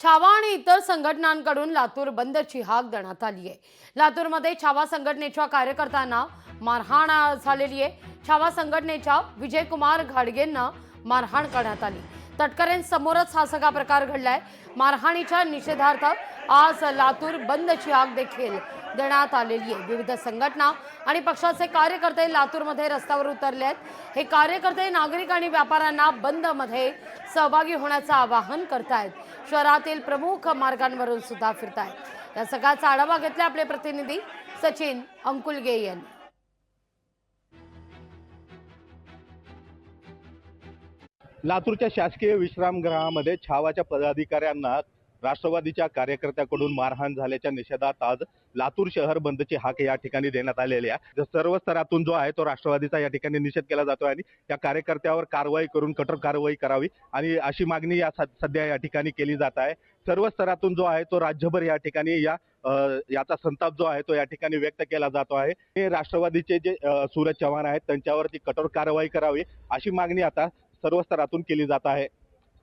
छावा आणि इतर संघटनांकडून लातूर बंदची हाक देण्यात आली आहे। लातूरमध्ये छावा संघटनेच्या कार्यकर्त्यांना मारहाण झालेली आहे। छावा संघटनेच्या विजयकुमार घाडगेंना मारहाण करण्यात आली। तटकरेंसमोरच हा सगळा प्रकार घडलाय। मारहाणीच्या निषेधार्थ आज लातूर बंदची हाक देखील देण्यात आलेली आहे। विविध संघटना आणि पक्षाचे कार्यकर्ते लातूरमध्ये रस्त्यावर उतरले आहेत। हे कार्यकर्ते नागरिक आणि व्यापाऱ्यांना बंदमध्ये सहभागी होण्याचं आवाहन करतायत। शहरातील प्रमुख मार्गांवरून सुद्धा फिरतायत। या सगळ्याचा आढावा घेतला आपले प्रतिनिधी सचिन अंकुलगे यांनी। लातूरच्या शासकीय विश्रामगृहामध्ये छावाच्या पदाधिकाऱ्यांना राष्ट्रवादीच्या कार्यकर्त्याकडून मारहाण झाल्याच्या निषेधात आज लातूर शहर बंदची हाक या ठिकाणी देण्यात आलेली आहे। सर्व स्तरातून जो आहे तो राष्ट्रवादीचा या ठिकाणी निषेध केला जातोय आणि या कार्यकर्त्यावर कारवाई करून कठोर कारवाई करावी आणि अशी मागणी सध्या या ठिकाणी केली जात आहे। सर्व स्तरातून जो आहे तो राज्यभर या ठिकाणी याचा संताप जो आहे तो या ठिकाणी व्यक्त केला जातो आहे। हे राष्ट्रवादीचे जे सूरज चव्हाण आहेत त्यांच्यावरती कठोर कारवाई करावी अशी मागणी आता सर्व स्तरातून केली जात आहे।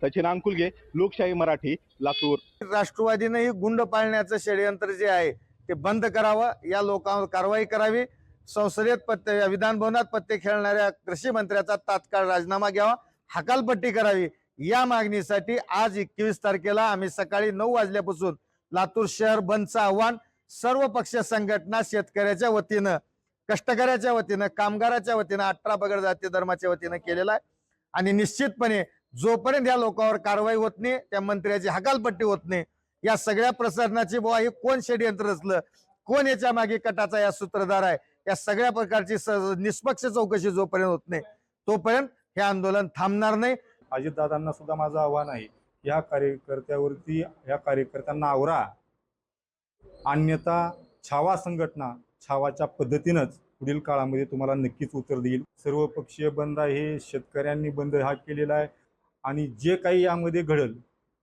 सचिन अंकुलगे, लोकशाही मराठी, लातूर। राष्ट्रवादीने ही गुंड पाळण्याचं षडयंत्र जे आहे ते बंद करावं, या लोकांवर कारवाई करावी। संसदेत विधान भवनात पत्ते खेळणाऱ्या कृषी मंत्र्याचा तात्काळ राजीनामा घ्यावा, हकालपट्टी करावी। या मागणीसाठी आज 21 तारखेला आम्ही सकाळी 9 वाजल्यापासून लातूर शहर बंदचं आव्हान सर्व पक्ष संघटना, शेतकऱ्याच्या वतीनं, कष्टकऱ्याच्या वतीनं, कामगाराच्या वतीनं, 18 पगड जाती धर्माच्या वतीनं केलेला आहे। आणि निश्चितपणे जोपर्यंत या लोकांवर कारवाई होत नाही, त्या मंत्र्याची हकालपट्टी होत नाही, या सगळ्या प्रसारणाची बुवा हे कोण षडयंत्र रचलं, कोण याच्या मागे कटाचा या सूत्रधार आहे, या सगळ्या प्रकारची निष्पक्ष चौकशी जोपर्यंत होत नाही तोपर्यंत हे आंदोलन थांबणार नाही। अजितदादांना सुद्धा माझं आव्हान आहे, या कार्यकर्त्यावरती, या कार्यकर्त्यांना आवरा, अन्यथा छावा संघटना छावाच्या पद्धतीनंच पुढील काळामध्ये तुम्हाला नक्कीच उत्तर देईल। सर्वपक्षीय बंद आहे, शेतकऱ्यांनी बंद हा केलेला आहे आणि जे काही यामध्ये घडेल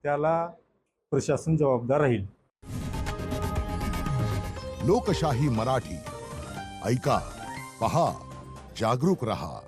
त्याला प्रशासन जबाबदार राहील। लोकशाही मराठी, ऐका, पहा, जागरूक रहा।